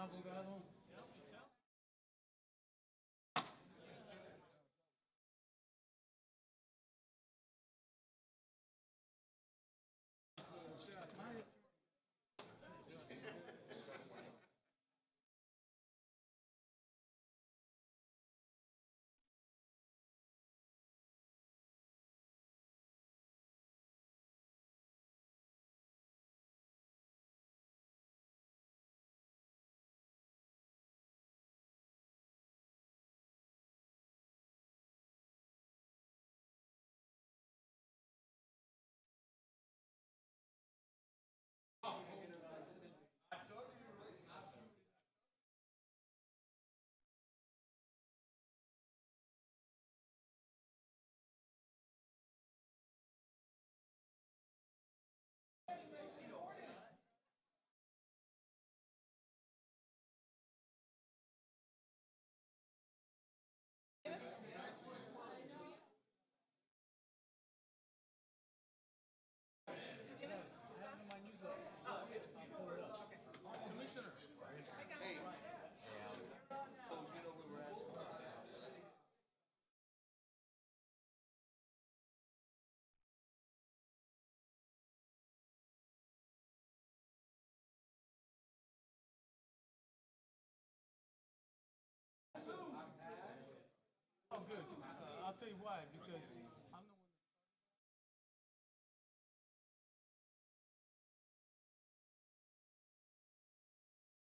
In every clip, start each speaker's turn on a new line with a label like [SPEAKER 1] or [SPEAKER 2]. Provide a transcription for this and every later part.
[SPEAKER 1] abogado. Oh, good. I'll tell you why. Because I'm the one that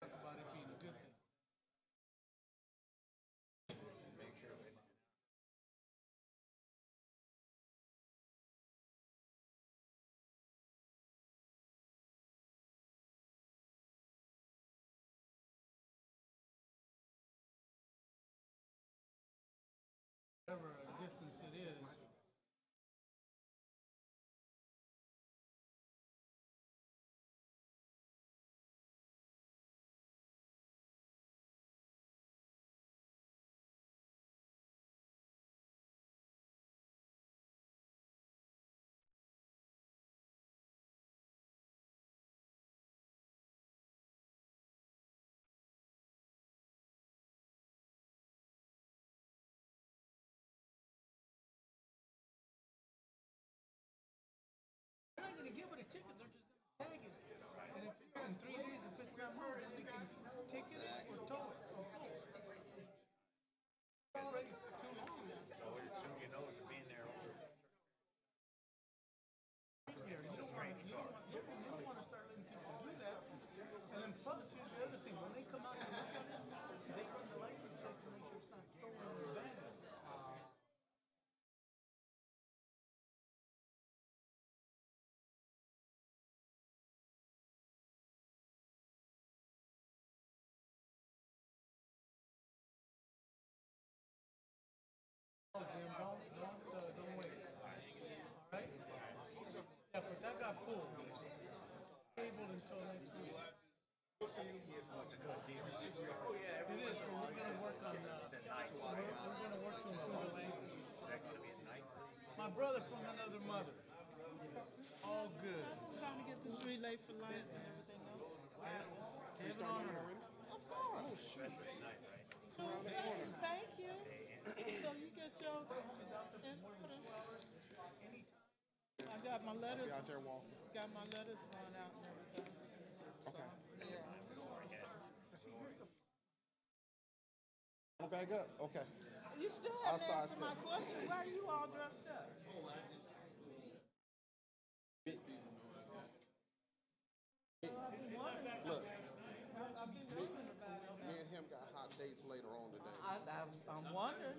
[SPEAKER 1] talk about it being a good thing. Whatever distance it is. They're not going to give it a ticket. They're just going to tag it. And if in 3 days, if it's not moved, then they can ticket it or tow it. Already for too long.
[SPEAKER 2] So as soon as you know it's being there,
[SPEAKER 1] Here, you don't want to start letting people do that. And then plus, here's the other thing. When they come out and look at it, they run the license check to make sure it's not stolen or abandoned. Oh, Jim, don't wait. All right? Yeah, but that got pulled. Tabled until next week. It is, but we're going to work on that. We're going to work to improve the language. My brother from another mother. All good.
[SPEAKER 3] Trying to get this relay for life and everything else.
[SPEAKER 1] Kevin on her.
[SPEAKER 3] Of course. So I'm saying, thank you. So you get your input in. I got my letters.
[SPEAKER 4] Out there walking.
[SPEAKER 3] Got my letters going out and everything. So,
[SPEAKER 4] Okay.
[SPEAKER 3] yeah.
[SPEAKER 4] Go back up. Okay.
[SPEAKER 3] You still haven't
[SPEAKER 4] Outside
[SPEAKER 3] answered my question. Why are you all dressed up?
[SPEAKER 4] Look,
[SPEAKER 3] I've been listening about it.
[SPEAKER 4] me and him got hot dates later on today.
[SPEAKER 3] I'm wondering.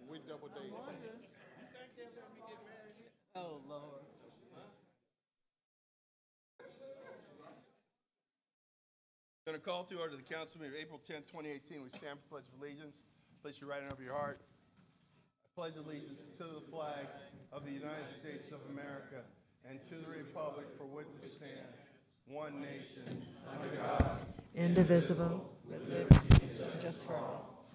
[SPEAKER 4] We double dated.
[SPEAKER 3] Oh, Lord.
[SPEAKER 5] Going to call to order the council meeting of April 10, 2018. We stand for Pledge of Allegiance. Place your right hand over your heart. I pledge allegiance to the flag of the United States of America and to the republic for which it stands, one nation, under God.
[SPEAKER 3] Indivisible, with liberty, just for all.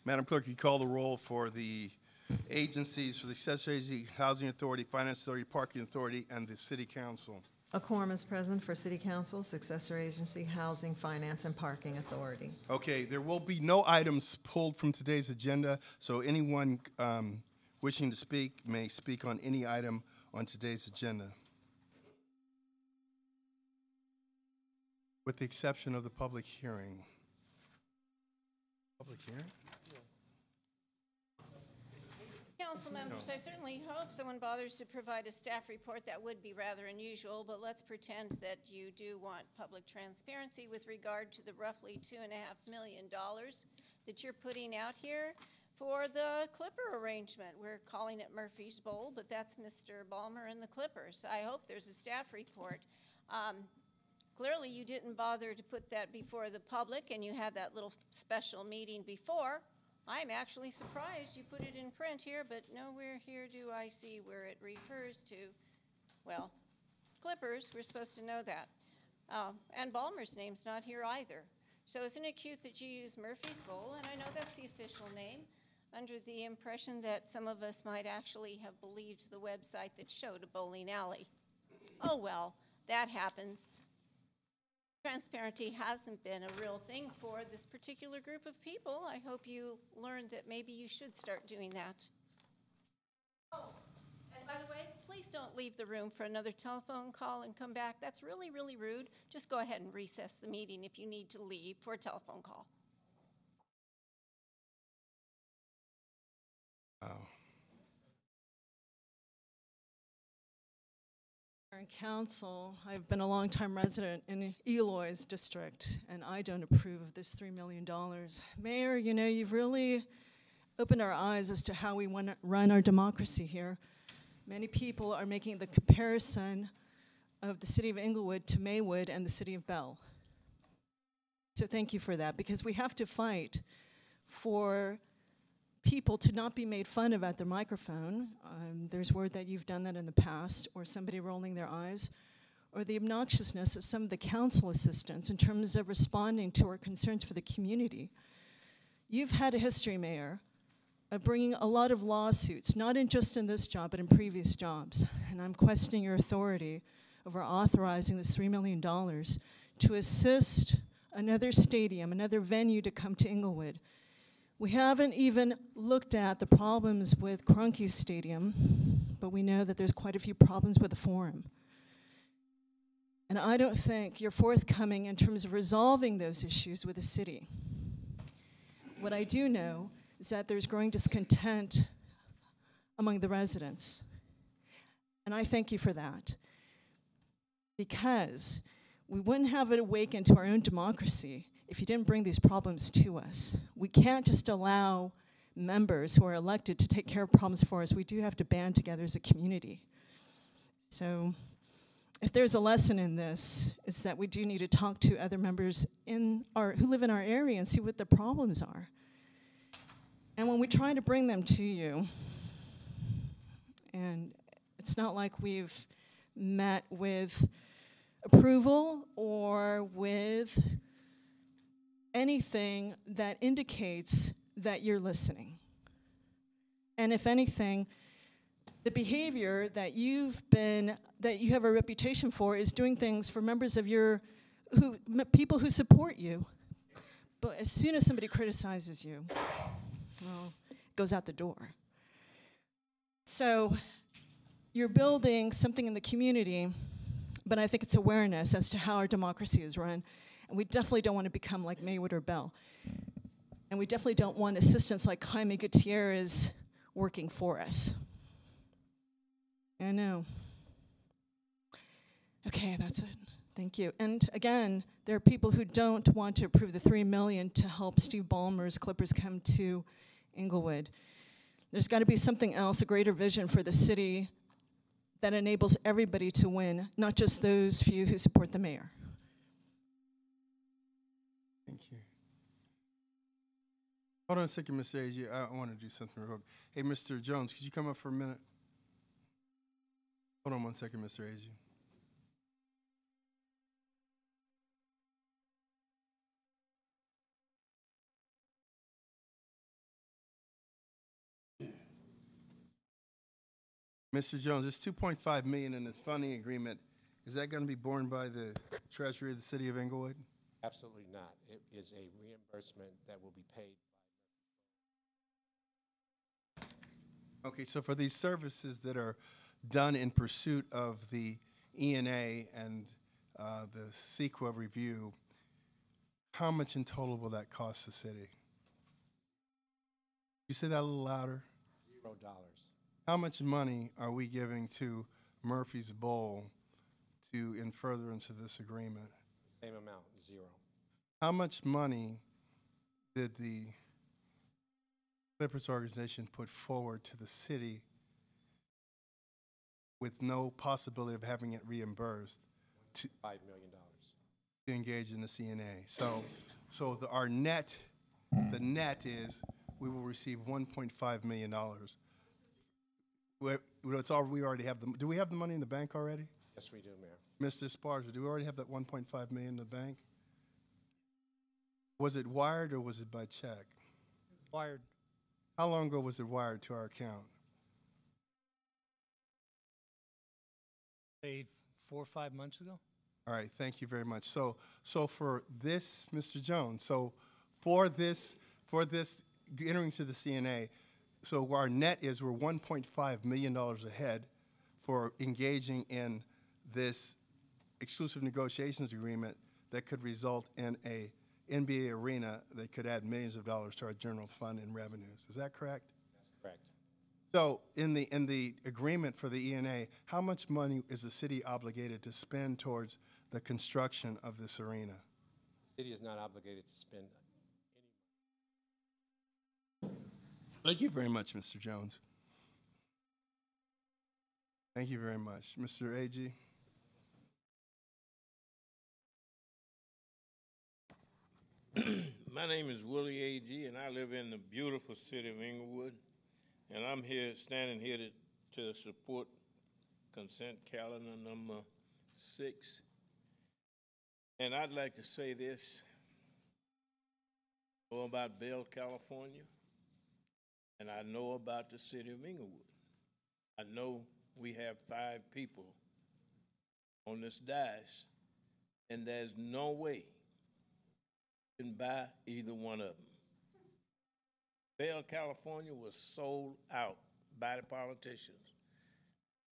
[SPEAKER 5] Madam Clerk, you call the roll for the agencies for the Accessory Agency, Housing Authority, Finance Authority, Parking Authority, and the City Council.
[SPEAKER 6] A quorum is present for City Council, Successor Agency, Housing, Finance, and Parking Authority.
[SPEAKER 5] Okay, there will be no items pulled from today's agenda, so anyone wishing to speak may speak on any item on today's agenda, with the exception of the public hearing. Public hearing?
[SPEAKER 7] Council members, I certainly hope someone bothers to provide a staff report. That would be rather unusual, but let's pretend that you do want public transparency with regard to the roughly $2.5 million that you're putting out here for the Clipper arrangement. We're calling it Murphy's Bowl, but that's Mr. Balmer and the Clippers. I hope there's a staff report. Clearly, you didn't bother to put that before the public, and you had that little special meeting before. I'm actually surprised you put it in print here, but nowhere here do I see where it refers to, well, Clippers. We're supposed to know that. And Balmer's name's not here either. So isn't it cute that you use Murphy's Bowl? And I know that's the official name, under the impression that some of us might actually have believed the website that showed a bowling alley. Oh, well, that happens. Transparency hasn't been a real thing for this particular group of people. I hope you learned that maybe you should start doing that. Oh, and by the way, please don't leave the room for another telephone call and come back. That's really, really rude. Just go ahead and recess the meeting if you need to leave for a telephone call.
[SPEAKER 5] Oh.
[SPEAKER 8] Council, I've been a longtime resident in Eloy's district, and I don't approve of this $3 million. Mayor, you know, you've really opened our eyes as to how we want to run our democracy here. Many people are making the comparison of the city of Inglewood to Maywood and the city of Bell. So thank you for that, because we have to fight for people to not be made fun of at their microphone. There's word that you've done that in the past, or somebody rolling their eyes, or the obnoxiousness of some of the council assistants in terms of responding to our concerns for the community. You've had a history, Mayor, of bringing a lot of lawsuits, not just in this job, but in previous jobs. And I'm questioning your authority over authorizing this $3 million to assist another stadium, another venue to come to Inglewood. We haven't even looked at the problems with Kroenke Stadium, but we know that there's quite a few problems with the Forum. And I don't think you're forthcoming in terms of resolving those issues with the city. What I do know is that there's growing discontent among the residents. And I thank you for that, because we wouldn't have it awaken to our own democracy if you didn't bring these problems to us. We can't just allow members who are elected to take care of problems for us. We do have to band together as a community. So if there's a lesson in this, it's that we do need to talk to other members who live in our area and see what the problems are. And when we try to bring them to you, and it's not like we've met with approval or with anything that indicates that you're listening. And if anything, the behavior that you have a reputation for is doing things for members of people who support you. But as soon as somebody criticizes you, well, it goes out the door. So you're building something in the community, but I think it's awareness as to how our democracy is run. And we definitely don't want to become like Maywood or Bell. And we definitely don't want assistants like Jaime Gutierrez working for us. I know. Okay, that's it. Thank you. And again, there are people who don't want to approve the $3 million to help Steve Ballmer's Clippers come to Inglewood. There's got to be something else, a greater vision for the city that enables everybody to win, not just those few who support the mayor.
[SPEAKER 5] Thank you. Hold on a second, Mr. Agee. I want to do something real quick. Hey, Mr. Jones, could you come up for a minute? Hold on one second, Mr. Agee. Mr. Jones, this $2.5 million in this funding agreement, is that going to be borne by the Treasury of the City of Inglewood?
[SPEAKER 9] Absolutely not. It is a reimbursement that will be paid.
[SPEAKER 5] Okay, so for these services that are done in pursuit of the ENA and the CEQA review, how much in total will that cost the city? You say that a little louder?
[SPEAKER 9] $0.
[SPEAKER 5] How much money are we giving to Murphy's Bowl in furtherance of this agreement?
[SPEAKER 9] Same amount, 0.
[SPEAKER 5] How much money did the Clippers organization put forward to the city with no possibility of having it reimbursed
[SPEAKER 9] $5 million.
[SPEAKER 5] to engage in the CNA? So our net, the net is we will receive $1.5 million. We already have do we have the money in the bank already?
[SPEAKER 9] Yes, we do, Mayor.
[SPEAKER 5] Mr. Esparza, do we already have that $1.5 million in the bank? Was it wired or was it by check?
[SPEAKER 1] Wired.
[SPEAKER 5] How long ago was it wired to our account?
[SPEAKER 1] Say 4 or 5 months ago.
[SPEAKER 5] All right, thank you very much. So for this, Mr. Jones, so for this entering to the CNA, so our net is we're $1.5 million ahead for engaging in this exclusive negotiations agreement that could result in a NBA arena that could add millions of dollars to our general fund and revenues. Is that correct?
[SPEAKER 9] That's correct.
[SPEAKER 5] So in the agreement for the ENA, how much money is the city obligated to spend towards the construction of this arena?
[SPEAKER 9] The city is not obligated to spend
[SPEAKER 5] Thank you very much, Mr. Jones. Thank you very much. Mr. Agee?
[SPEAKER 10] My name is Willie Agee, and I live in the beautiful city of Inglewood. And I'm standing here to support consent calendar number 6. And I'd like to say this about Bell, California, and I know about the city of Inglewood. I know we have 5 people on this dais, and there's no way you can buy either one of them. Bell, California was sold out by the politicians.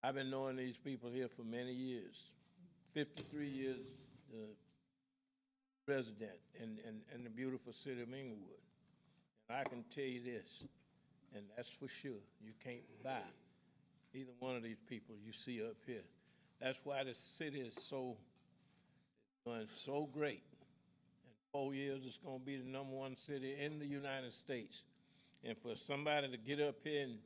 [SPEAKER 10] I've been knowing these people here for many years, 53 years resident in the beautiful city of Inglewood. And I can tell you this, and that's for sure, you can't buy either one of these people you see up here. That's why the city is doing so great. In 4 years, it's going to be the #1 city in the United States. And for somebody to get up here and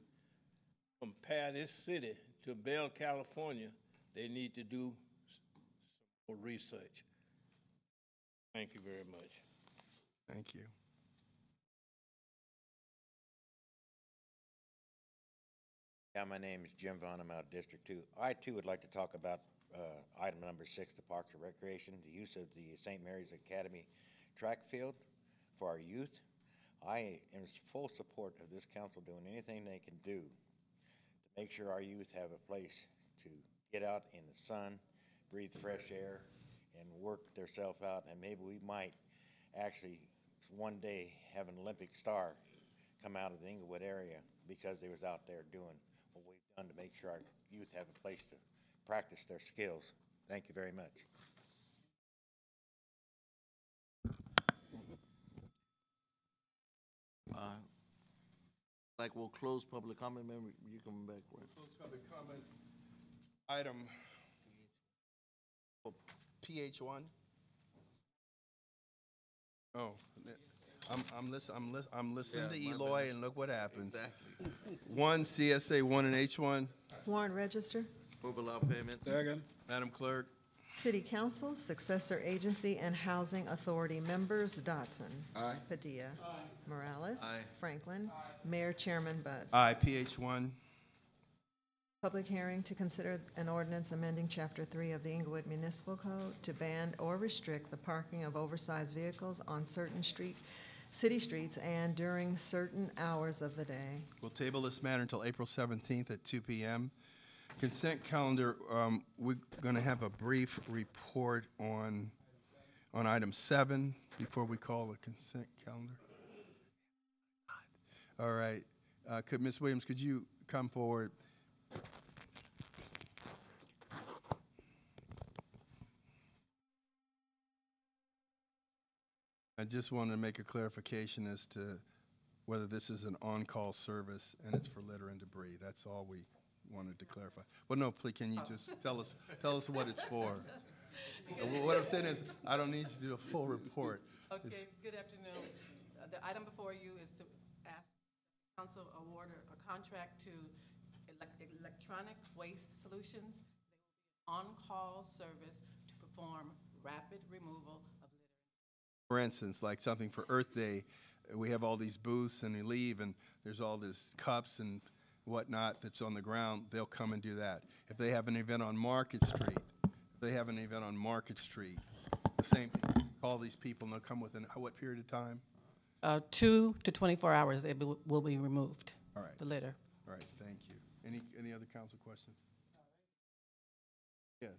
[SPEAKER 10] compare this city to Bell, California, they need to do some more research. Thank you very much.
[SPEAKER 5] Thank you.
[SPEAKER 2] Yeah, my name is Jim Vaughn. I'm out of District 2. I, too, would like to talk about item number 6, the Parks and Recreation, the use of the St. Mary's Academy track field for our youth. I am in full support of this council doing anything they can do to make sure our youth have a place to get out in the sun, breathe fresh air, and work themselves out. And maybe we might actually one day have an Olympic star come out of the Inglewood area because they was out there doing what we've done to make sure our youth have a place to practice their skills. Thank you very much.
[SPEAKER 11] Like we'll close public comment, member, you coming back, right?
[SPEAKER 5] Close public comment. Item PH1. Oh, I'm listening to Eloy, and look what happens.
[SPEAKER 11] Exactly.
[SPEAKER 5] 1 CSA 1 and H1.
[SPEAKER 6] Warrant register.
[SPEAKER 11] Move allow payments.
[SPEAKER 4] Second.
[SPEAKER 5] Madam Clerk.
[SPEAKER 6] City Council, Successor Agency and Housing Authority members, Dotson.
[SPEAKER 4] Aye.
[SPEAKER 6] Padilla. Morales.
[SPEAKER 11] Aye.
[SPEAKER 6] Franklin. Mayor Chairman Buds.
[SPEAKER 5] Aye. PH1.
[SPEAKER 6] Public hearing to consider an ordinance amending Chapter 3 of the Inglewood Municipal Code to ban or restrict the parking of oversized vehicles on certain city streets and during certain hours of the day.
[SPEAKER 5] We'll table this matter until April 17th at 2 p.m. Consent calendar, we're going to have a brief report on item 7 before we call the consent calendar. All right. Ms. Williams, could you come forward? I just want to make a clarification as to whether this is an on-call service and it's for litter and debris. That's all we wanted to clarify. Well, no, please, can you just tell us what it's for? What I'm saying is, I don't need you to do a full report.
[SPEAKER 12] Okay, good afternoon. The item before you is to ask council award a contract to Electronic Waste Solutions. They will be an on-call service to perform rapid removal of litter.
[SPEAKER 5] For instance, like something for Earth Day, we have all these booths and we leave and there's all these cups and whatnot that's on the ground, they'll come and do that. If they have an event on Market Street, the same thing. Call these people and they'll come within what period of time?
[SPEAKER 12] 2 to 24 hours, it will be removed.
[SPEAKER 5] All right.
[SPEAKER 12] The litter.
[SPEAKER 5] All right, thank you. Any other council questions? Yes.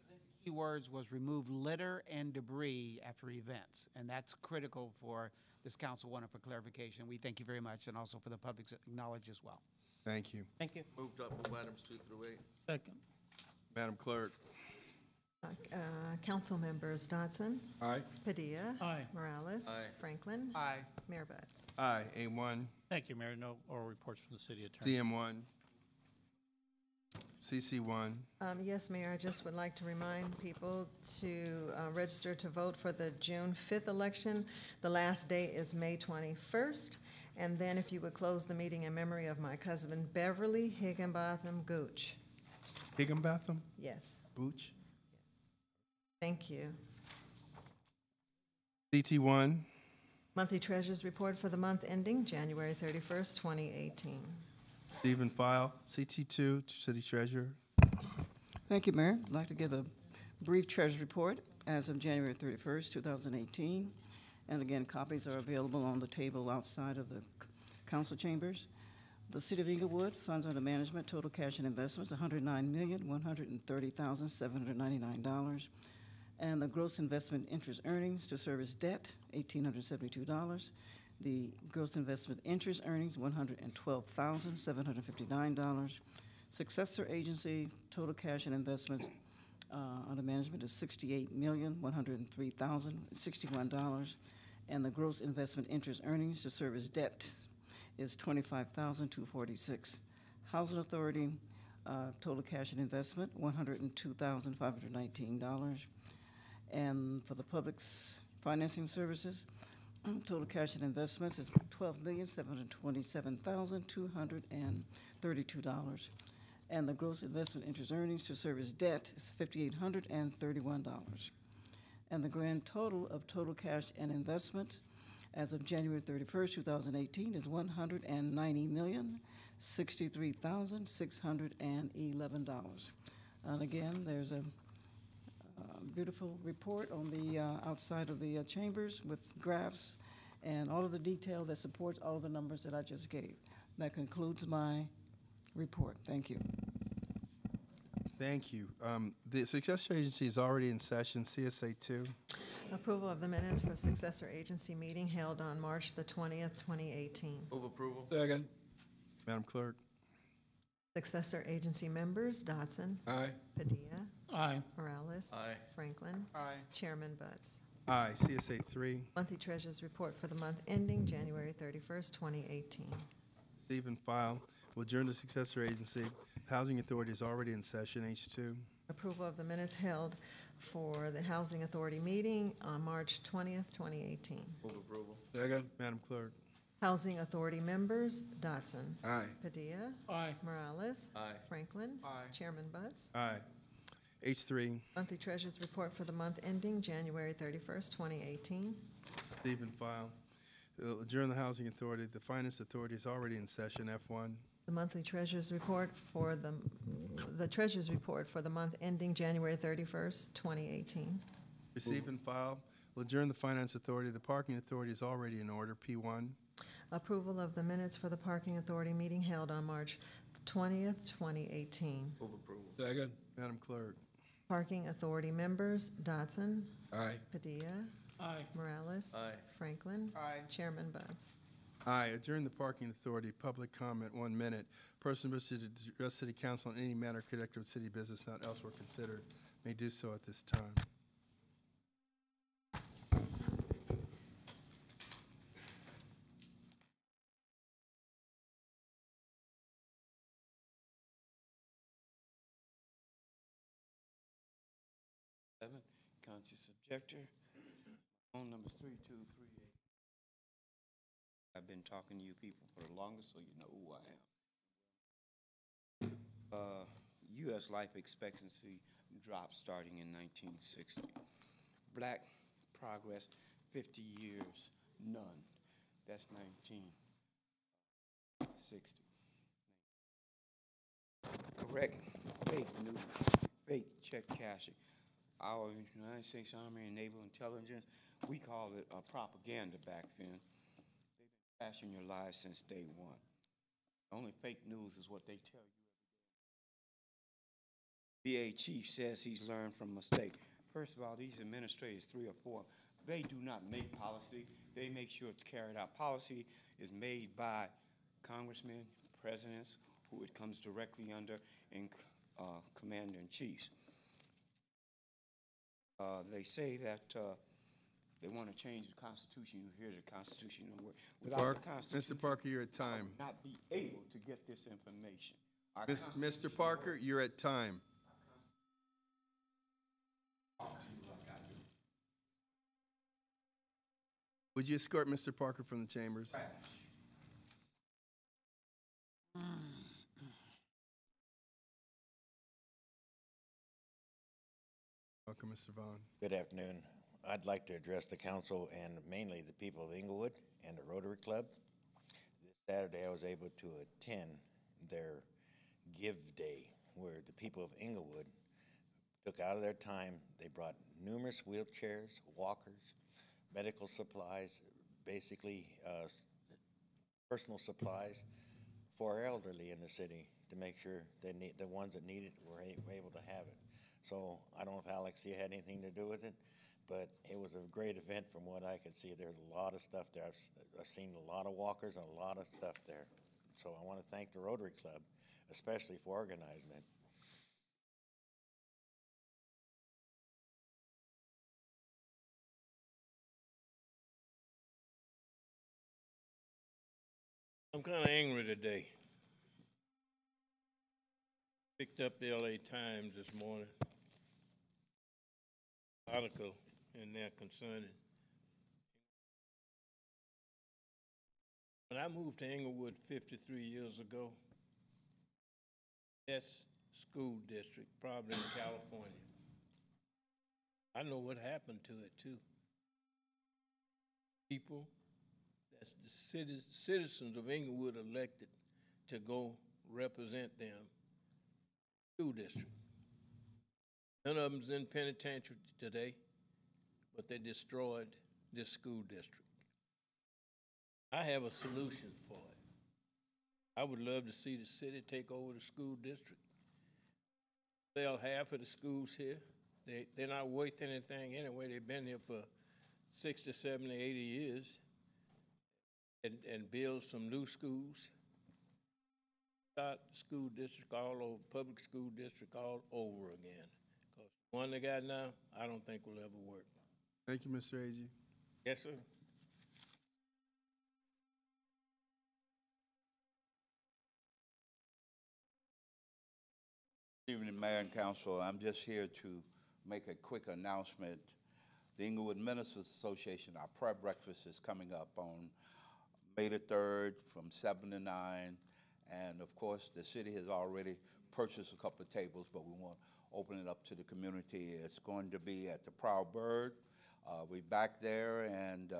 [SPEAKER 13] Key words was remove litter and debris after events, and that's critical for this council. Wanted for clarification. We thank you very much, and also for the public's knowledge as well.
[SPEAKER 5] Thank you.
[SPEAKER 12] Thank you.
[SPEAKER 11] Moved up, move items 2 through 8.
[SPEAKER 1] Second.
[SPEAKER 5] Madam Clerk.
[SPEAKER 6] Council members Dodson.
[SPEAKER 4] Aye.
[SPEAKER 6] Padilla.
[SPEAKER 1] Aye.
[SPEAKER 6] Morales.
[SPEAKER 11] Aye.
[SPEAKER 6] Franklin.
[SPEAKER 13] Aye.
[SPEAKER 6] Mayor Butts.
[SPEAKER 5] Aye. A1.
[SPEAKER 1] Thank you, Mayor. No oral reports from the city attorney.
[SPEAKER 5] CM1. CC1.
[SPEAKER 6] Yes, Mayor, I just would like to remind people to register to vote for the June 5th election. The last day is May 21st. And then if you would close the meeting in memory of my cousin Beverly Higginbotham Gooch.
[SPEAKER 5] Higginbotham?
[SPEAKER 6] Yes,
[SPEAKER 5] Booch?
[SPEAKER 6] thank you.
[SPEAKER 5] CT1.
[SPEAKER 6] Monthly Treasurers Report for the month ending January 31st, 2018.
[SPEAKER 5] Stephen File. CT2, City Treasurer.
[SPEAKER 14] Thank you, Mayor. I'd like to give a brief treasurer's report as of January 31st, 2018. And again, copies are available on the table outside of the council chambers. The City of Inglewood, funds under management, total cash and investments, $109,130,799. And the gross investment interest earnings to service debt, $1,872. The gross investment interest earnings, $112,759. Successor agency, total cash and investments under management is $68,103,061. And the gross investment interest earnings to service debt is $25,246. Housing Authority, total cash and investment, $102,519. And for the public's financing services, total cash and investments is $12,727,232. And the gross investment interest earnings to service debt is $5,831. And the grand total of total cash and investment as of January 31st, 2018 is $190,063,611. And again, there's a beautiful report on the outside of the chambers with graphs and all of the detail that supports all of the numbers that I just gave. That concludes my report. Thank you.
[SPEAKER 5] Thank you. The successor agency is already in session. CSA 2.
[SPEAKER 6] Approval of the minutes for successor agency meeting held on March the 20th, 2018.
[SPEAKER 11] Move approval.
[SPEAKER 4] Second.
[SPEAKER 5] Madam Clerk.
[SPEAKER 6] Successor agency members Dodson.
[SPEAKER 4] Aye.
[SPEAKER 6] Padilla.
[SPEAKER 1] Aye.
[SPEAKER 6] Morales.
[SPEAKER 11] Aye.
[SPEAKER 6] Franklin.
[SPEAKER 13] Aye.
[SPEAKER 6] Chairman Butts.
[SPEAKER 5] Aye. CSA 3.
[SPEAKER 6] Monthly Treasurers Report for the month ending January 31st, 2018.
[SPEAKER 5] Stephen File. Will adjourn the successor agency. Housing Authority is already in session. H2.
[SPEAKER 6] Approval of the minutes held for the Housing Authority meeting on March 20th, 2018.
[SPEAKER 11] Move approval.
[SPEAKER 4] Second.
[SPEAKER 5] Madam Clerk.
[SPEAKER 6] Housing Authority members Dodson.
[SPEAKER 4] Aye.
[SPEAKER 6] Padilla.
[SPEAKER 1] Aye.
[SPEAKER 6] Morales.
[SPEAKER 11] Aye.
[SPEAKER 6] Franklin.
[SPEAKER 13] Aye.
[SPEAKER 6] Chairman Butts.
[SPEAKER 5] Aye. H3.
[SPEAKER 6] Monthly Treasurers Report for the month ending January 31st, 2018.
[SPEAKER 5] Stephen File. Adjourn the Housing Authority. The Finance Authority is already in session. F1.
[SPEAKER 6] The monthly Treasurers Report for the Treasurers Report for the month ending January 31st, 2018.
[SPEAKER 5] Receive and file. Will adjourn the Finance Authority. The Parking Authority is already in order. P1.
[SPEAKER 6] Approval of the minutes for the Parking Authority meeting held on March 20th, 2018.
[SPEAKER 11] Move approval.
[SPEAKER 10] Second.
[SPEAKER 5] Madam Clerk.
[SPEAKER 6] Parking Authority members, Dodson.
[SPEAKER 10] Aye.
[SPEAKER 6] Padilla.
[SPEAKER 1] Aye.
[SPEAKER 6] Morales.
[SPEAKER 11] Aye.
[SPEAKER 6] Franklin.
[SPEAKER 1] Aye.
[SPEAKER 6] Chairman Buds.
[SPEAKER 5] Aye. Adjourn the Parking Authority. Public comment, 1 minute. Person wishing to address City Council on any matter connected with city business not elsewhere considered may do so at this time.
[SPEAKER 15] Conscious objector. Phone number is 3238. I've been talking to you people for the longest, so you know who I am. U.S. life expectancy dropped starting in 1960. Black progress, 50 years, none. That's 1960. Correct, fake news, fake check cashing. Our United States Army and Naval Intelligence, we called it propaganda back then. They've been crashing your lives since day one. Only fake news is what they tell you. VA chief says he's learned from mistakes. First of all, these administrators, 3 or 4, they do not make policy. They make sure it's carried out. Policy is made by congressmen, presidents, who it comes directly under, and commander-in-chiefs. They say that they want to change the Constitution. You hear the Constitution. Without the Constitution,
[SPEAKER 5] Mr. Parker, you're at time.
[SPEAKER 15] not be able to get this information. Our
[SPEAKER 5] Mr. Parker, you're at time. Would you escort Mr. Parker from the chambers? Welcome, Mr. Vaughn.
[SPEAKER 2] Good afternoon. I'd like to address the council and mainly the people of Inglewood and the Rotary Club. This Saturday, I was able to attend their Give Day, where the people of Inglewood took out of their time. They brought numerous wheelchairs, walkers, medical supplies, basically personal supplies for our elderly in the city to make sure they need, the ones that need it were able to have it. So I don't know if Alex, you had anything to do with it, but it was a great event from what I could see. There's a lot of stuff there. I've seen a lot of walkers and a lot of stuff there. So I want to thank the Rotary Club, especially for organizing it.
[SPEAKER 10] I'm kind of angry today. Picked up the LA Times this morning. Article in there concerning. When I moved to Inglewood 53 years ago, best school district, probably in California. I know what happened to it too. People, that's the citizens of Inglewood elected to go represent them. School district. None of them's in penitentiary today, but they destroyed this school district. I have a solution for it. I would love to see the city take over the school district. Sell half of the schools here. They're not worth anything anyway. They've been here for 60, 70, 80 years. And build some new schools. Start school district all over, public school district all over again. Because the one they got now, I don't think will ever work.
[SPEAKER 5] Thank you, Mr. Agee.
[SPEAKER 10] Yes, sir.
[SPEAKER 16] Good evening, Mayor and Council. I'm just here to make a quick announcement. The Inglewood Ministers Association, our prayer breakfast is coming up on May the 3rd from 7 to 9. And of course, the city has already purchased a couple of tables, but we want to open it up to the community. It's going to be at the Proud Bird. We're back there, and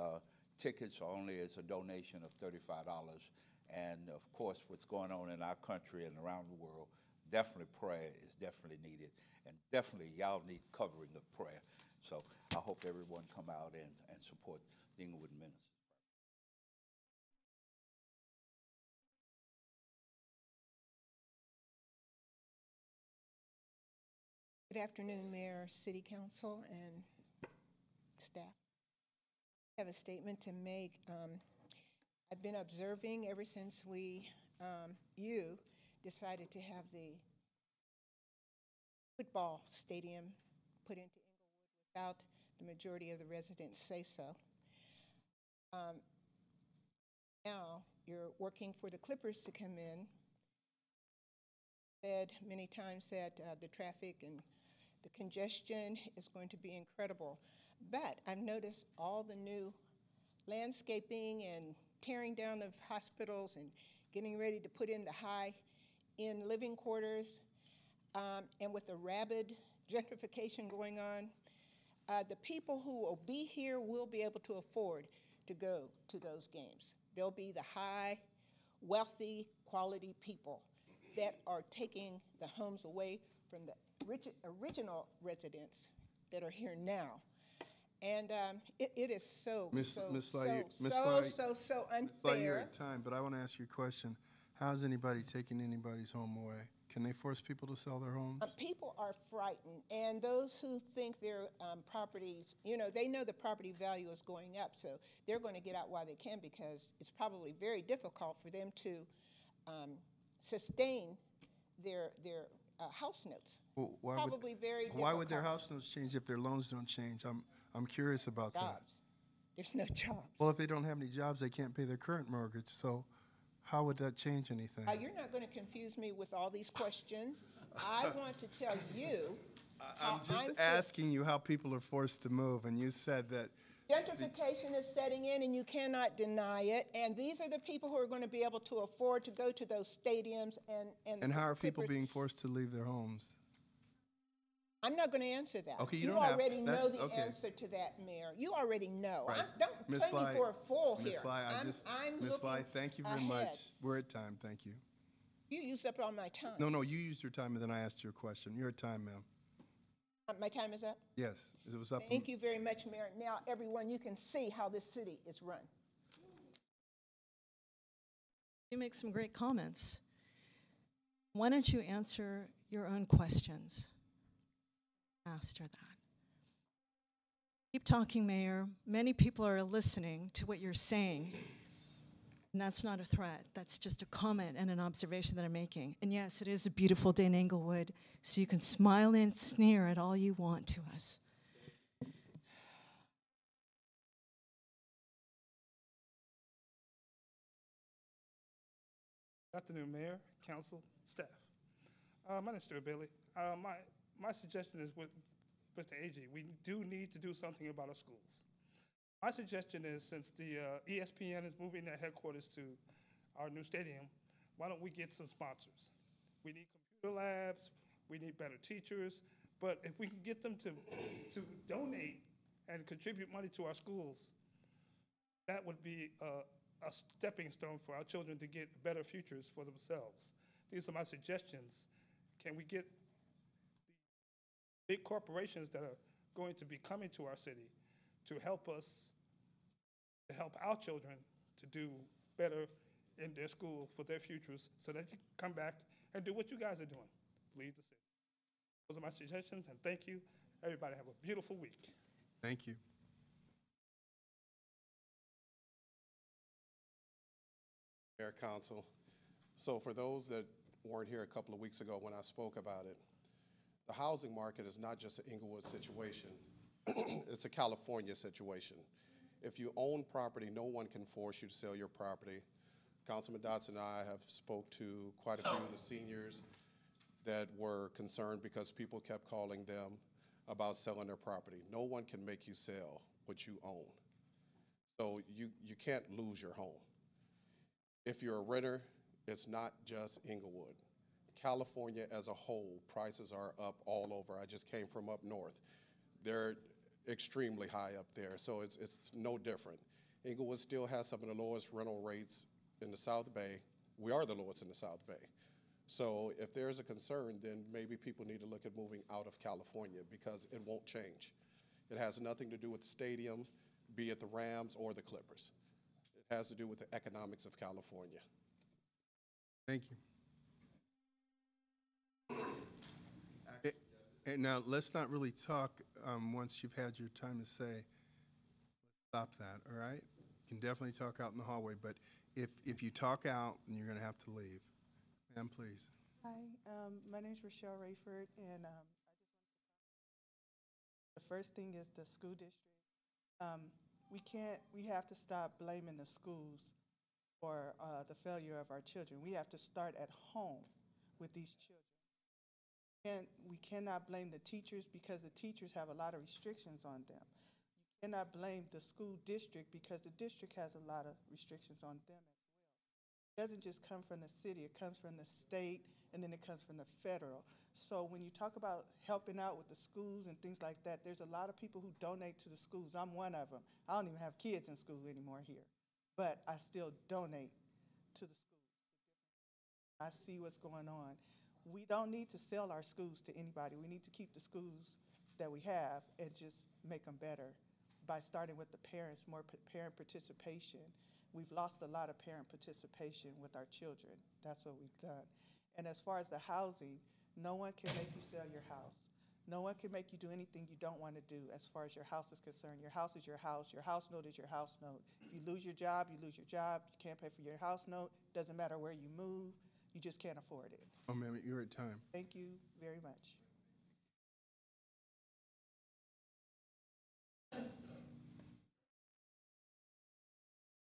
[SPEAKER 16] tickets only is a donation of $35. And of course, what's going on in our country and around the world, definitely prayer is definitely needed. And definitely y'all need covering of prayer. So I hope everyone come out and support the Inglewood Ministers.
[SPEAKER 17] Good afternoon, Mayor, City Council, and staff. I have a statement to make. I've been observing ever since you decided to have the football stadium put into Inglewood without the majority of the residents say so. Now you're working for the Clippers to come in. Said many times that the traffic and the congestion is going to be incredible. But I've noticed all the new landscaping and tearing down of hospitals and getting ready to put in the high-end living quarters. And with the rapid gentrification going on, the people who will be here will be able to afford to go to those games. They'll be the high, wealthy, quality people that are taking the homes away from the original residents that are here now. And it is so unfair.
[SPEAKER 5] Ms. Lai, you're at time, but I want to ask you a question. How's anybody taking anybody's home away? Can they force people to sell their homes?
[SPEAKER 17] People are frightened, and those who think their properties, they know the property value is going up, so they're going to get out while they can because it's probably very difficult for them to sustain their house notes.
[SPEAKER 5] Well, why would their house notes change if their loans don't change? I'm curious about
[SPEAKER 17] jobs. There's no jobs.
[SPEAKER 5] Well, if they don't have any jobs, they can't pay their current mortgage. So how would that change anything?
[SPEAKER 17] You're not going to confuse me with all these questions. I want to tell you.
[SPEAKER 5] I'm just asking you how people are forced to move, and you said that
[SPEAKER 17] gentrification is setting in, and you cannot deny it. And these are the people who are going to be able to afford to go to those stadiums. And how
[SPEAKER 5] are people being forced to leave their homes?
[SPEAKER 17] I'm not going to answer that.
[SPEAKER 5] Okay,
[SPEAKER 17] you already know the answer to that, Mayor. You already know.
[SPEAKER 5] Right.
[SPEAKER 17] Don't play me for a fool here.
[SPEAKER 5] Ms. Lai, thank you very much. We're at time. Thank you.
[SPEAKER 17] You used up all my time.
[SPEAKER 5] No, you used your time, and then I asked you a question. You're at time, ma'am.
[SPEAKER 17] My time is up?
[SPEAKER 5] Yes, it was up.
[SPEAKER 17] Thank you very much, Mayor. Now, everyone, you can see how this city is run.
[SPEAKER 8] You make some great comments. Why don't you answer your own questions? Master that. Keep talking, Mayor. Many people are listening to what you're saying. And that's not a threat. That's just a comment and an observation that I'm making. And yes, it is a beautiful day in Inglewood, so you can smile and sneer at all you want to us.
[SPEAKER 18] Good afternoon, Mayor, Council, staff. My name is Stuart Bailey. My suggestion is with Mr. AG, we do need to do something about our schools. My suggestion is, since the ESPN is moving their headquarters to our new stadium, why don't we get some sponsors? We need computer labs, we need better teachers, but if we can get them to donate and contribute money to our schools, that would be a stepping stone for our children to get better futures for themselves. These are my suggestions. Can we get the big corporations that are going to be coming to our city to help us, to help our children to do better in their school for their futures so that they can come back and do what you guys are doing, lead the city. Those are my suggestions, and thank you. Everybody have a beautiful week.
[SPEAKER 5] Thank you.
[SPEAKER 4] Mayor, Council. So for those that weren't here a couple of weeks ago when I spoke about it, the housing market is not just an Inglewood situation. It's a California situation. If you own property, no one can force you to sell your property. Councilman Dotson and I have spoke to quite a few of the seniors that were concerned because people kept calling them about selling their property. No one can make you sell what you own. So you can't lose your home. If you're a renter, it's not just Inglewood. California as a whole, prices are up all over. I just came from up north. They're extremely high up there, so it's no different. Inglewood still has some of the lowest rental rates in the South Bay. We are the lowest in the South Bay. So if there's a concern, then maybe people need to look at moving out of California because it won't change. It has nothing to do with the stadium, be it the Rams or the Clippers. It has to do with the economics of California.
[SPEAKER 5] Thank you. And now, let's not really talk once you've had your time to say. Stop that, all right? You can definitely talk out in the hallway, but if you talk out, then you're going to have to leave. Ma'am, please.
[SPEAKER 3] Hi, my name is Rochelle Rayford, and the first thing is the school district. We have to stop blaming the schools for the failure of our children. We have to start at home with these children. And we cannot blame the teachers because the teachers have a lot of restrictions on them. You cannot blame the school district because the district has a lot of restrictions on them as well. It doesn't just come from the city, it comes from the state, and then it comes from the federal. So when you talk about helping out with the schools and things like that, there's a lot of people who donate to the schools. I'm one of them. I don't even have kids in school anymore here, but I still donate to the schools. I see what's going on. We don't need to sell our schools to anybody. We need to keep the schools that we have and just make them better by starting with the parents, more parent participation. We've lost a lot of parent participation with our children. That's what we've done. And as far as the housing, no one can make you sell your house. No one can make you do anything you don't want to do as far as your house is concerned. Your house is your house. Your house note is your house note. If you lose your job, you lose your job. You can't pay for your house note. Doesn't matter where you move. You just can't afford it.
[SPEAKER 5] Oh, ma'am, you're at time.
[SPEAKER 3] Thank you very much.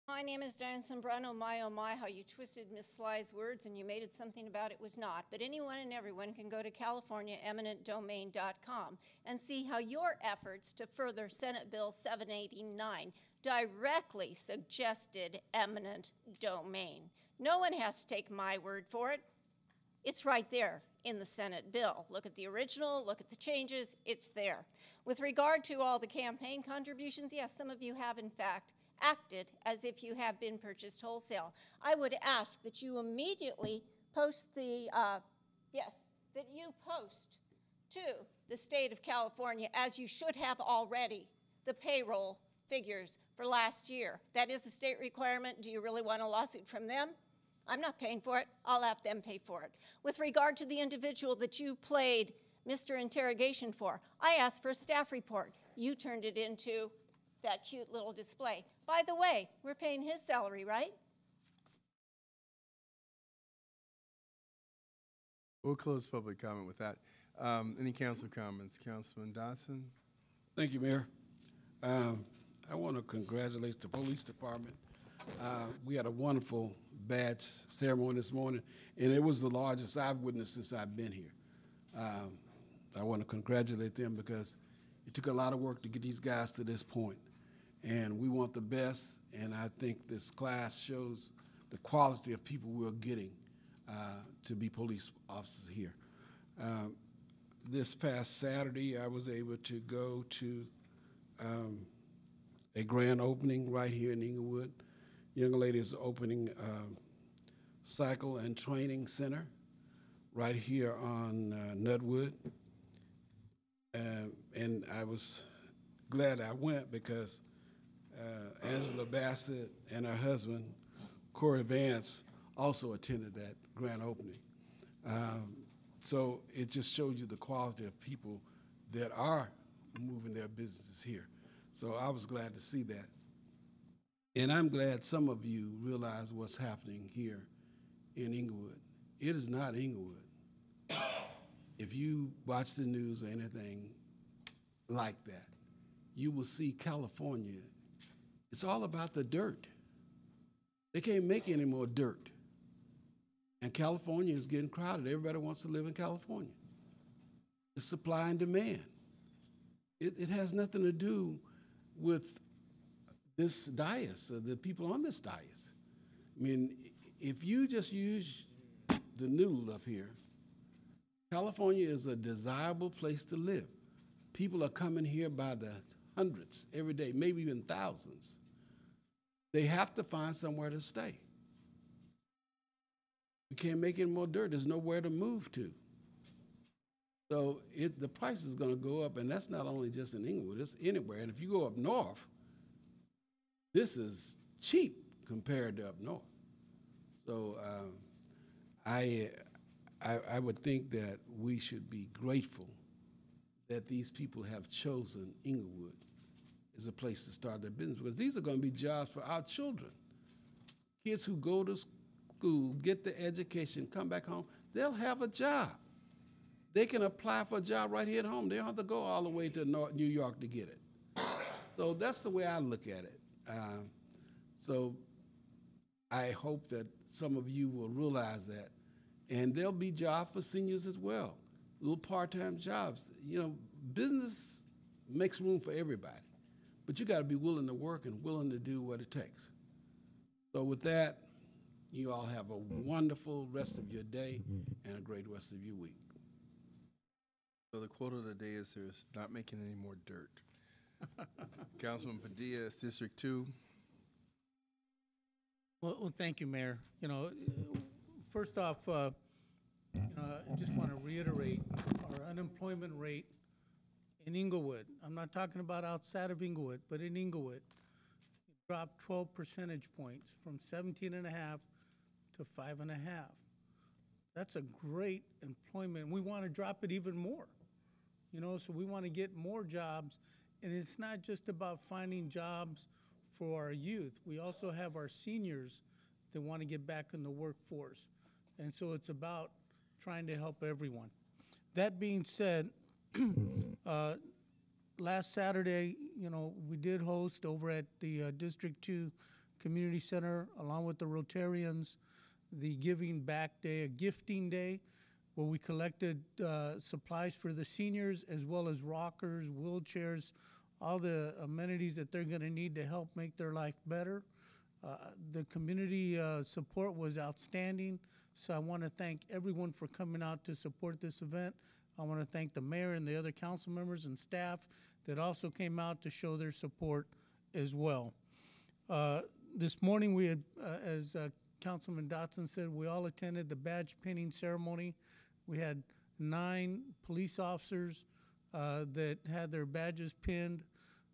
[SPEAKER 7] My name is Diane Sombrano. My, oh my, how you twisted Miss Sly's words and you made it something about it was not. But anyone and everyone can go to CaliforniaEminentDomain.com and see how your efforts to further Senate Bill 789 directly suggested eminent domain. No one has to take my word for it. It's right there in the Senate bill. Look at the original, look at the changes, it's there. With regard to all the campaign contributions, yes, some of you have in fact acted as if you have been purchased wholesale. I would ask that you immediately post the, that you post to the state of California, as you should have already, the payroll figures for last year. That is a state requirement. Do you really want a lawsuit from them? I'm not paying for it. I'll have them pay for it. With regard to the individual that you played Mr. Interrogation for, I asked for a staff report. You turned it into that cute little display. By the way, we're paying his salary, right?
[SPEAKER 5] We'll close public comment with that. Any council comments? Councilman Dotson?
[SPEAKER 10] Thank you, Mayor. I want to congratulate the police department. We had a wonderful badge ceremony this morning, and it was the largest I've witnessed since I've been here. I want to congratulate them because it took a lot of work to get these guys to this point, and we want the best, and I think this class shows the quality of people we're getting to be police officers here. This past Saturday, I was able to go to a grand opening right here in Inglewood. Young lady is opening cycle and training center right here on Nutwood. And I was glad I went because Angela Bassett and her husband, Corey Vance, also attended that grand opening. So it just shows you the quality of people that are moving their businesses here. So I was glad to see that. And I'm glad some of you realize what's happening here in Inglewood. It is not Inglewood. If you watch the news or anything like that, you will see California. It's all about the dirt. They can't make any more dirt. And California is getting crowded. Everybody wants to live in California. It's supply and demand. It has nothing to do with this dais, or the people on this dais. I mean, if you just use the noodle up here, California is a desirable place to live. People are coming here by the hundreds every day, maybe even thousands. They have to find somewhere to stay. We can't make any more dirt. There's nowhere to move to. So the price is going to go up, and that's not only just in Inglewood, it's anywhere. And if you go up north, this is cheap compared to up north. So I would think that we should be grateful
[SPEAKER 19] that these people have chosen Inglewood as a place to start their business, because these are going to be jobs for our children. Kids who go to school, get the education, come back home, they'll have a job. They can apply for a job right here at home. They don't have to go all the way to New York to get it. So that's the way I look at it. So I hope that some of you will realize that. And there'll be jobs for seniors as well, little part-time jobs. You know, business makes room for everybody, but you got to be willing to work and willing to do what it takes. So with that, you all have a wonderful rest of your day and a great rest of your week.
[SPEAKER 5] So the quote of the day is there's not making any more dirt. Councilman Padilla, it's District 2.
[SPEAKER 1] Well, thank you, Mayor. You know, first off, I just want to reiterate our unemployment rate in Inglewood. I'm not talking about outside of Inglewood, but in Inglewood, it dropped 12 percentage points from 17.5 to 5.5. That's a great employment. We want to drop it even more. You know, so we want to get more jobs. And it's not just about finding jobs for our youth. We also have our seniors that want to get back in the workforce. And so it's about trying to help everyone. That being said, last Saturday, you know, we did host over at the District 2 Community Center, along with the Rotarians, the Giving Back Day, a gifting day, where we collected supplies for the seniors, as well as rockers, wheelchairs, all the amenities that they're going to need to help make their life better. The community support was outstanding, so I want to thank everyone for coming out to support this event. I want to thank the mayor and the other council members and staff that also came out to show their support as well. This morning we had, as Councilman Dotson said, we all attended the badge pinning ceremony. We had 9 police officers that had their badges pinned,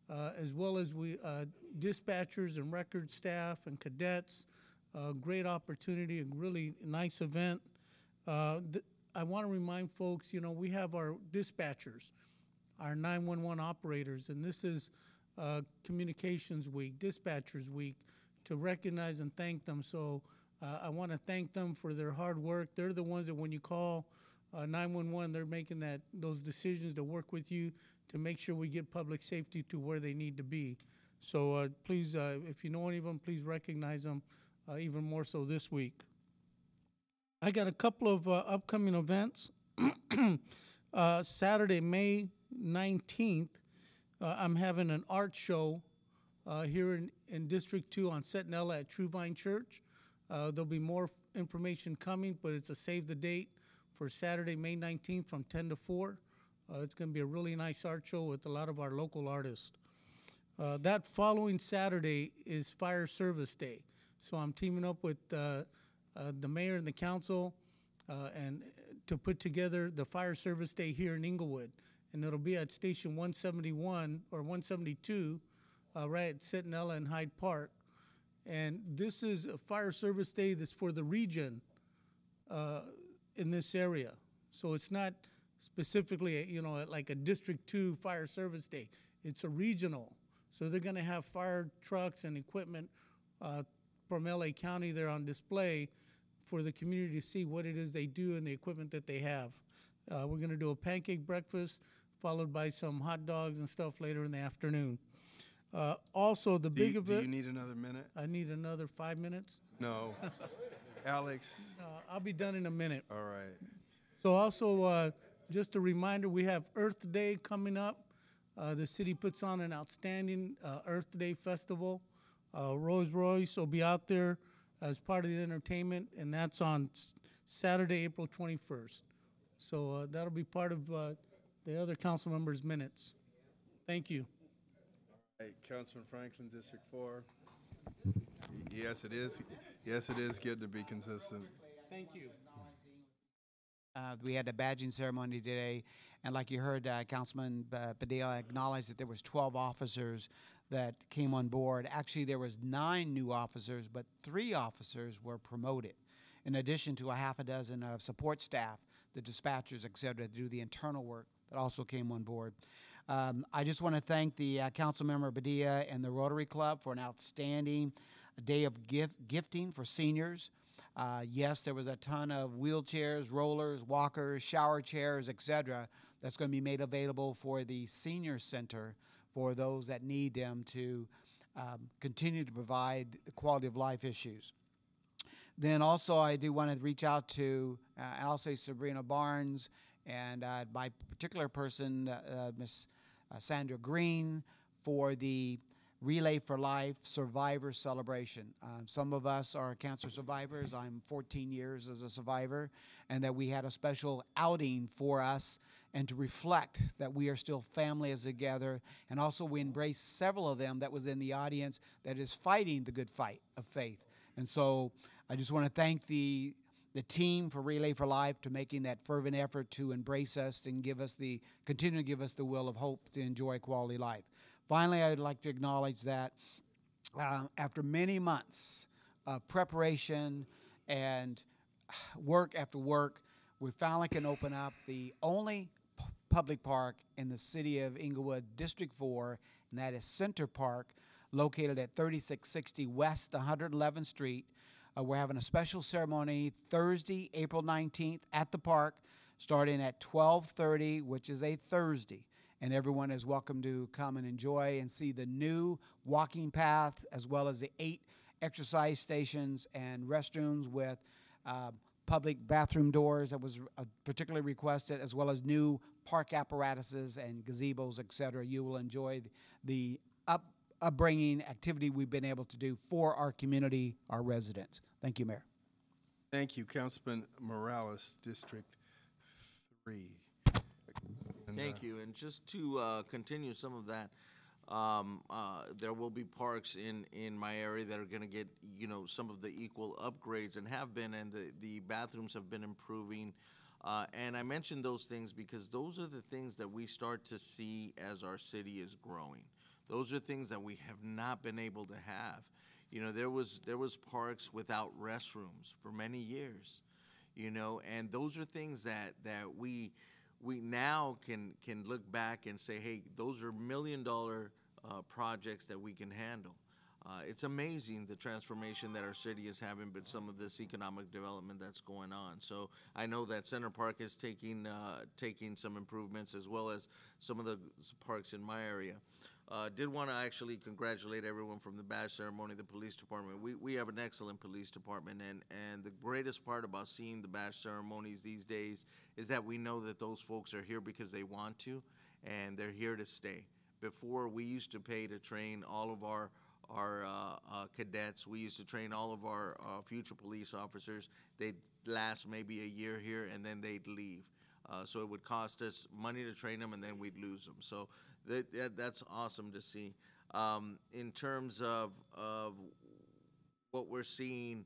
[SPEAKER 1] as well as dispatchers and record staff and cadets. Great opportunity, a really nice event. I want to remind folks, you know, we have our dispatchers, our 911 operators, and this is Communications Week, Dispatchers Week, to recognize and thank them. So I want to thank them for their hard work. They're the ones that when you call 911, they're making those decisions to work with you to make sure we get public safety to where they need to be. So please, if you know any of them, please recognize them even more so this week. I got a couple of upcoming events. Saturday, May 19th, I'm having an art show here in District 2 on Centinela at True Vine Church. There'll be more information coming, but it's a save the date for Saturday, May 19th from 10 to 4. It's going to be a really nice art show with a lot of our local artists. That following Saturday is Fire Service Day. So I'm teaming up with the mayor and the council and to put together the Fire Service Day here in Inglewood. And it'll be at Station 171 or 172 right at Centinela and Hyde Park. And this is a Fire Service Day that's for the region in this area. So it's not specifically, you know, like a District 2 Fire Service Day. It's a regional. So they're going to have fire trucks and equipment from LA County there on display for the community to see what it is they do and the equipment that they have. We're going to do a pancake breakfast followed by some hot dogs and stuff later in the afternoon. Also, the big event.
[SPEAKER 5] Do you need another minute?
[SPEAKER 1] I need another 5 minutes.
[SPEAKER 5] No. Alex?
[SPEAKER 1] I'll be done in a minute.
[SPEAKER 5] All right.
[SPEAKER 1] So also, just a reminder, we have Earth Day coming up. The city puts on an outstanding Earth Day festival. Rolls Royce will be out there as part of the entertainment, and that's on Saturday, April 21st. So that'll be part of the other council members' minutes. Thank you.
[SPEAKER 5] All right, Councilman Franklin, District 4. Yes, it is. Yes, it is good to be consistent.
[SPEAKER 1] Thank you.
[SPEAKER 13] We had a badging ceremony today, and like you heard, Councilman Padilla acknowledge that there was 12 officers that came on board. Actually, there was 9 new officers, but 3 officers were promoted, in addition to a half a dozen of support staff, the dispatchers, et cetera, to do the internal work that also came on board. I just want to thank the Councilmember Badia and the Rotary Club for an outstanding day of gifting for seniors. Yes, there was a ton of wheelchairs, rollers, walkers, shower chairs, etc. that's going to be made available for the senior center for those that need them to continue to provide quality of life issues. Then also I do want to reach out to, and I'll say Sabrina Barnes, and my particular person, Miss Sandra Green, for the Relay for Life Survivor Celebration. Some of us are cancer survivors. I'm 14 years as a survivor, and that we had a special outing for us and to reflect that we are still family as together. And also we embraced several of them that was in the audience that is fighting the good fight of faith. And so I just want to thank the team for Relay for Life to making that fervent effort to embrace us and continue to give us the will of hope to enjoy quality life. Finally, I would like to acknowledge that after many months of preparation and work after work, we finally can open up the only public park in the city of Inglewood, District 4, and that is Center Park, located at 3660 West 111th Street. We're having a special ceremony Thursday, April 19th at the park, starting at 12:30, which is a Thursday. And everyone is welcome to come and enjoy and see the new walking path, as well as the 8 exercise stations and restrooms with public bathroom doors that was particularly requested, as well as new park apparatuses and gazebos, et cetera. You will enjoy the upbringing activity we've been able to do for our community, our residents. Thank you, Mayor.
[SPEAKER 5] Thank you, Councilman Morales, District 3.
[SPEAKER 11] Thank you. And just to continue some of that, there will be parks in my area that are going to get, some of the equal upgrades and have been, and the bathrooms have been improving. And I mention those things because those are the things that we start to see as our city is growing. Those are things that we have not been able to have. There was parks without restrooms for many years, and those are things that we now can look back and say, hey, those are $1 million projects that we can handle. It's amazing the transformation that our city is having, but some of this economic development that's going on. So I know that Center Park is taking some improvements, as well as some of the parks in my area. Did want to actually congratulate everyone from the badge ceremony, the police department. We have an excellent police department, and the greatest part about seeing the badge ceremonies these days is that we know that those folks are here because they want to, and they're here to stay. Before, we used to pay to train all of our cadets. We used to train all of our future police officers. They'd last maybe a year here, and then they'd leave. So it would cost us money to train them, and then we'd lose them. So that's awesome to see. In terms of what we're seeing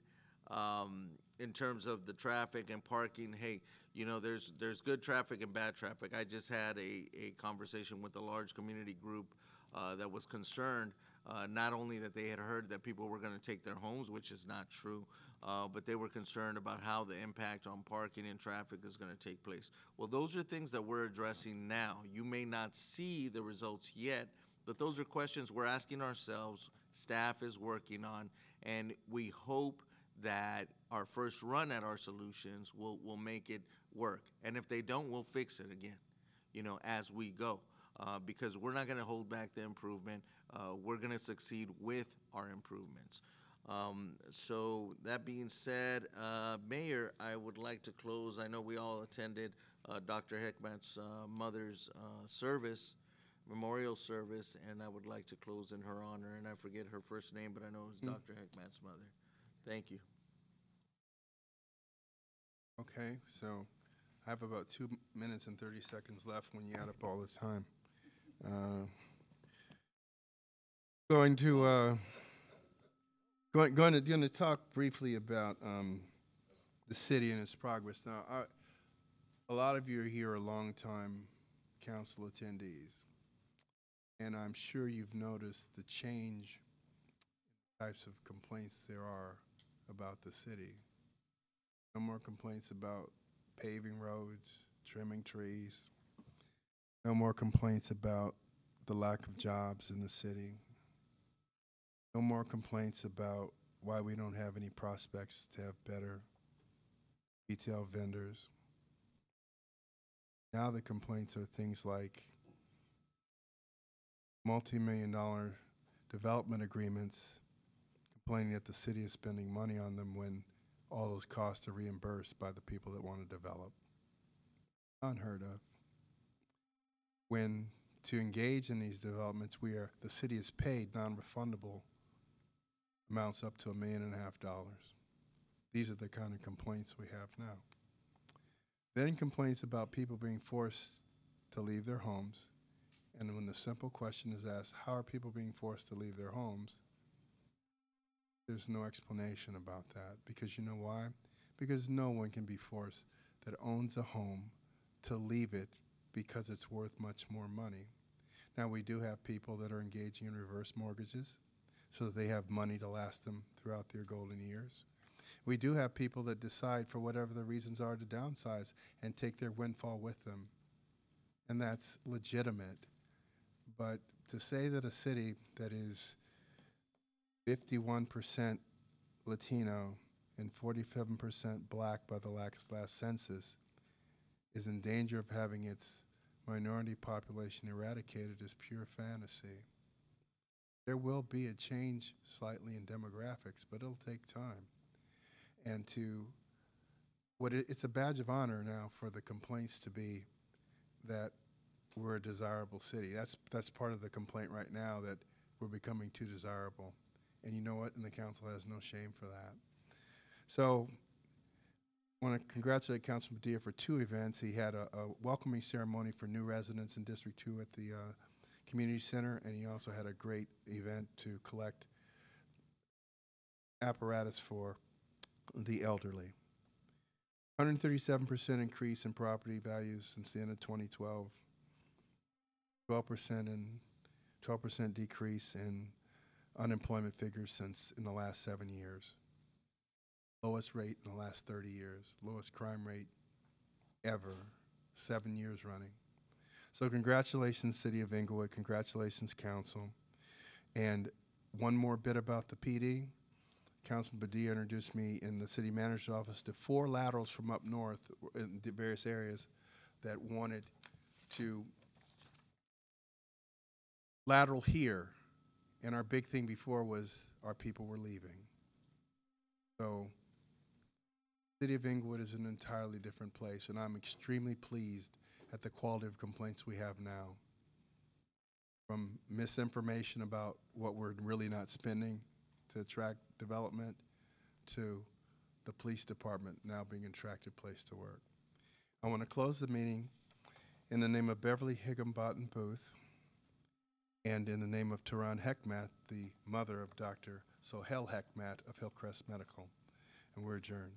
[SPEAKER 11] in terms of the traffic and parking, hey, there's good traffic and bad traffic. I just had a conversation with a large community group that was concerned, not only that they had heard that people were going to take their homes, which is not true, but they were concerned about how the impact on parking and traffic is going to take place. Well, those are things that we're addressing now. You may not see the results yet, but those are questions we're asking ourselves, staff is working on, and we hope that our first run at our solutions will make it work. And if they don't, we'll fix it again, as we go, because we're not going to hold back the improvement. We're going to succeed with our improvements. So that being said, Mayor, I would like to close. I know we all attended Dr. Heckmat's mother's memorial service, and I would like to close in her honor. And I forget her first name, but I know it was Dr. Heckmat's mother. Thank you.
[SPEAKER 5] Okay, so I have about 2 minutes and 30 seconds left when you add up all the time. Going to talk briefly about the city and its progress. Now, a lot of you are here, are long-time council attendees, and I'm sure you've noticed the change in types of complaints there are about the city. No more complaints about paving roads, trimming trees. No more complaints about the lack of jobs in the city. No more complaints about why we don't have any prospects to have better retail vendors. Now the complaints are things like multi-million-dollar development agreements, complaining that the city is spending money on them when all those costs are reimbursed by the people that want to develop. Unheard of. When to engage in these developments, the city is paid non-refundable amounts up to $1.5 million. These are the kind of complaints we have now. Then complaints about people being forced to leave their homes. And when the simple question is asked, how are people being forced to leave their homes? There's no explanation about that. Because you know why? Because no one can be forced that owns a home to leave it because it's worth much more money. Now, we do have people that are engaging in reverse mortgages so that they have money to last them throughout their golden years. We do have people that decide, for whatever the reasons are, to downsize and take their windfall with them. And that's legitimate. But to say that a city that is 51% Latino and 47% black by the last census is in danger of having its minority population eradicated is pure fantasy. There will be a change slightly in demographics, but it'll take time. And it's a badge of honor now for the complaints to be that we're a desirable city. That's part of the complaint right now, that we're becoming too desirable. And you know what? And the council has no shame for that. So I want to congratulate Councilman Padilla for 2 events. He had a welcoming ceremony for new residents in District 2 at the Community Center, and he also had a great event to collect apparatus for the elderly. 137% increase in property values since the end of 2012. 12% decrease in unemployment figures in the last 7 years. Lowest rate in the last 30 years. Lowest crime rate ever, 7 years running. So congratulations, City of Inglewood. Congratulations, Council. And one more bit about the PD. Councilman Padilla introduced me in the city manager's office to 4 laterals from up north in the various areas that wanted to lateral here. And our big thing before was our people were leaving. So City of Inglewood is an entirely different place, and I'm extremely pleased at the quality of complaints we have now. From misinformation about what we're really not spending to attract development, to the police department now being an attractive place to work. I want to close the meeting in the name of Beverly Higginbottom Booth and in the name of Taran Hekmat, the mother of Dr. Sohel Hekmat of Hillcrest Medical. And we're adjourned.